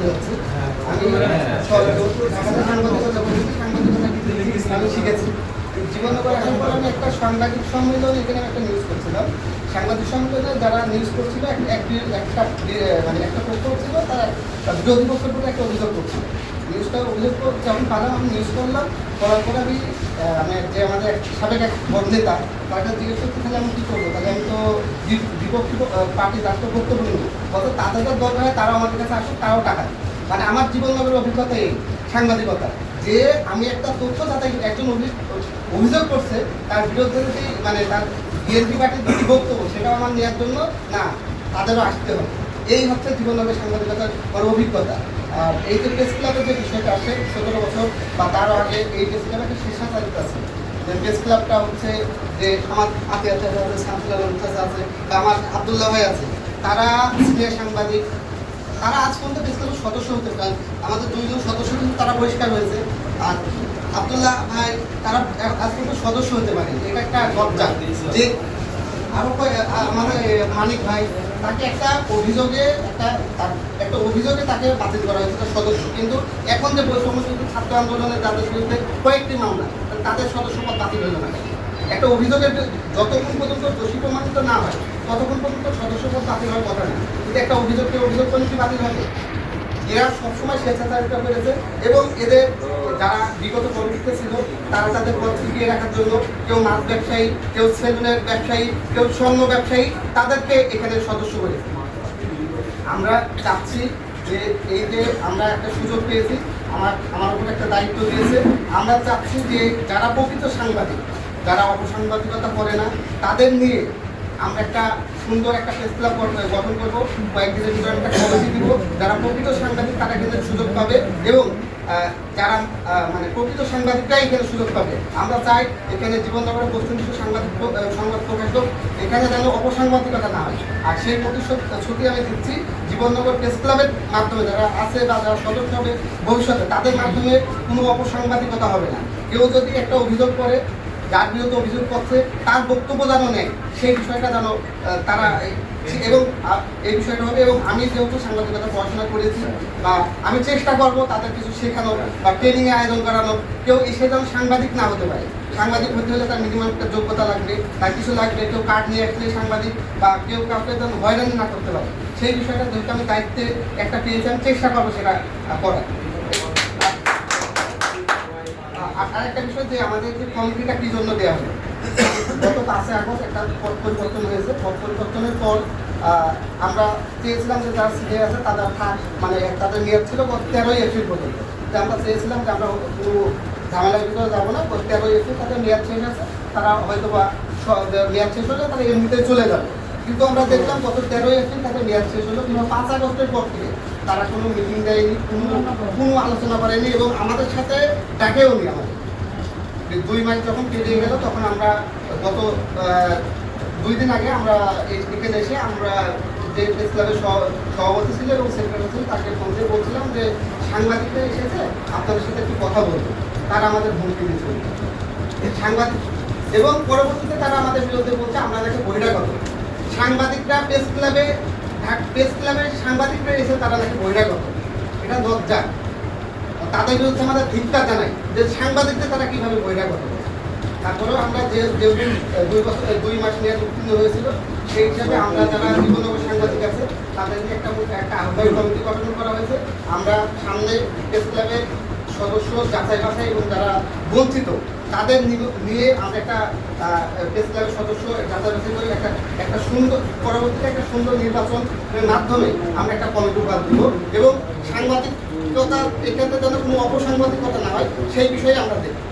যাচ্ছি। আমি আমি শিখেছি জীবননগর আসার পর আমি একটা সাংবাদিক সম্মেলন এখানে একটা নিউজ করছিলাম। সাংবাদিক সম্মেলনে যারা নিউজ করছিল একটা মানে একটা পক্ষ ছিল, তারা বিরোধী পক্ষের প্রতি একটা অভিযোগ করছিল। নিউজটা অভিযোগ যখন পালাম আমি নিউজ করলাম, করার পরে আমি যে আমাদের সাবেক এক নেতা তাকে জিজ্ঞেস করতে, তাহলে আমি কী করবো, তাহলে আমি তো বিপক্ষী পার্টি তার তো বক্তব্য নেব, কত তাদের দরকার হয় তারাও আমাদের কাছে আসুক, তারাও টাকা দেয়। মানে আমার জীবননগরের অভিজ্ঞতা এই সাংবাদিকতা, যে আমি একটা তথ্য যাতে একজন অভিযোগ করছে তার বিরুদ্ধে যদি মানে তার বিএনপি পার্টির যে বক্তব্য সেটাও আমার নেওয়ার জন্য না, তাদেরও আসতে হবে। এই হচ্ছে জীবননগরের সাংবাদিকতার বড় অভিজ্ঞতা। আর এই যে প্রেস ক্লাবের যে বিষয়টা আসে 17 বছর বা তারও আগে এই প্রেস ক্লাবে একটা শীর্ষাচারিত আছে। যে প্রেস ক্লাবটা হচ্ছে যে আমার আতিয়া আছে, শামসুল আলম আছে বা আমার আবদুল্লাহ ভাই আছে, তারা সিনিয়র সাংবাদিক, তারা আজ পর্যন্ত প্রেস ক্লাবের সদস্য হতে পারেন। আমাদের 2 জন সদস্য কিন্তু তারা বহিষ্কার হয়েছে। আর আবদুল্লাহ ভাই তারা আজ পর্যন্ত সদস্য হতে পারেন, এটা একটা লজ্জা। যে আরো আমাদের মানিক ভাই, তাকে একটা অভিযোগে তাকে বাতিল করা হয়েছে তার সদস্য, কিন্তু এখন যে বৈষম্য ছাত্র আন্দোলনের তাদের বিরুদ্ধে কয়েকটি মামলা, তাদের সদস্যপদ বাতিল হলো না। একটা অভিযোগের যতক্ষণ পর্যন্ত দোষী প্রমাণিত না হয় ততক্ষণ পর্যন্ত সদস্যপদ বাতিল হওয়ার কথা না। কিন্তু একটা অভিযোগ করলে কি বাতিল হবে? এরা সবসময় স্বেচ্ছাচারিতা করেছে এবং এদের যারা বিগত কর্মীতে ছিল তারা তাদের পদ টিকিয়ে রাখার জন্য কেউ মাছ ব্যবসায়ী, কেউ সেলুনের ব্যবসায়ী, কেউ স্বর্ণ ব্যবসায়ী, তাদেরকে এখানে সদস্য করেছে। আমরা চাচ্ছি যে এই যে আমরা একটা সুযোগ পেয়েছি, আমার উপর একটা দায়িত্ব দিয়েছে, আমরা চাচ্ছি যে যারা প্রকৃত সাংবাদিক, যারা অপসাংবাদিকতা করে না, তাদের নিয়ে আমরা একটা সুন্দর একটা প্রেস ক্লাব গঠন করবো। কয়েকদিনের ভিতরে একটা কমিটি দিব, যারা প্রকৃত সাংবাদিক তারা কিন্তু সুযোগ পাবে এবং যারা মানে প্রকৃত সাংবাদিকরাই এখানে সুযোগ পাবে। আমরা চাই এখানে জীবননগরের বস্তুনিষ্ঠ সংবাদ প্রকাশক, এখানে যেন অপসাংবাদিকতা না হয়। আর সেই প্রতিশ্রুতি আমি দিচ্ছি জীবননগর প্রেস ক্লাবের মাধ্যমে যারা আছে বা যারা সদস্য হবে ভবিষ্যতে, তাদের মাধ্যমে কোনো অপসাংবাদিকতা হবে না। কেউ যদি একটা অভিযোগ করে, যার বিরুদ্ধে অভিযোগ করছে তার বক্তব্য যেন নেয়, সেই বিষয়টা যেন তারা এবং এই বিষয়টা হবে। এবং আমি যেহেতু সাংবাদিকতা পড়াশোনা করেছি, বা আমি চেষ্টা করবো তাদের কিছু শেখানোর বা ট্রেনিং আয়োজন করানোর। কেউ এসে যেন সাংবাদিক না হতে পারে। সাংবাদিক হতে হলে তার মিনিমাম একটা যোগ্যতা লাগবে, তার কিছু লাগবে। কেউ কার্ড নিয়ে আসলে সাংবাদিক, বা কেউ কাউকে যেন হয়রানি না করতে পারে, সেই বিষয়টা যেহেতু আমি দায়িত্বে একটা পেয়েছি, আমি চেষ্টা করবো সেটা করার। আরেকটা বিষয় যে আমাদের যে কমিটিটা কি জন্য দেওয়া হলো, গত 5 আগস্ট একটা পদ পরিবর্তন হয়েছে। পদ পরিবর্তনের পর আমরা চেয়েছিলাম যে যারা সিনিয়র আছে তাদের মানে তাদের মেয়াদ ছিল 13ই এপ্রিল পর্যন্ত। যে আমরা চেয়েছিলাম যে আমরা পুরো ঝামেলার ভিতরে যাবো না, 13ই এপ্রিল তাদের মেয়াদ শেষ আছে, তারা হয়তো বা মেয়াদ শেষ হলে তারা এমনিতে চলে যাবে। কিন্তু আমরা দেখলাম গত 13ই এপ্রিল তাদের মেয়াদ শেষ হলো, কিংবা 5 আগস্টের পর থেকে তারা কোনো মিটিং দেয়নি, কোনো আলোচনা করেনি এবং আমাদের সাথে ডাকেও নি। আমাদের 2 মাস যখন পেরিয়ে গেল, তখন আমরা গত 2 দিন আগে আমরা এখানে এসে আমরা যে প্রেস ক্লাবের সভাপতি ছিল এবং সেক্রেটারি ছিল তাকে ফোন দিয়ে বলছিলাম যে সাংবাদিকরা এসেছে, আপনাদের সাথে একটু কথা বলবো। তারা আমাদের হুমকি দিয়েছিল সাংবাদিক, এবং পরবর্তীতে তারা আমাদের বিরুদ্ধে বলছে আমরা নাকি বহিরাগত। সাংবাদিকরা প্রেস ক্লাবের সাংবাদিকরা এসে তারা নাকি বহিরাগত, এটা লজ্জা। তাদের বিরুদ্ধে আমাদের ধিক্কার জানাই যে সাংবাদিকদের তারা কীভাবে বহিরাগত। তারপরেও আমরা যে 2 মাস নিয়ে উত্তীর্ণ হয়েছিল, সেই হিসাবে আমরা যারা জীবননগর সাংবাদিক আছে তাদেরকে একটা আহ্বায়ক কমিটি গঠন করা হয়েছে। আমরা সামনে প্রেস ক্লাবের সদস্য যাচাই বাছাই এবং যারা বঞ্চিত তাদের নিয়ে আমরা একটা প্রেস ক্লাবের সদস্য যাচাই বাছাই করে একটা সুন্দর পরবর্তীতে একটা সুন্দর নির্বাচনের মাধ্যমে আমরা একটা কমিটি বাদ দিব এবং সাংবাদিকতা এক্ষেত্রে যেন কোনো অপসাংবাদিকতা না হয় সেই বিষয়ে আমরা দেখব।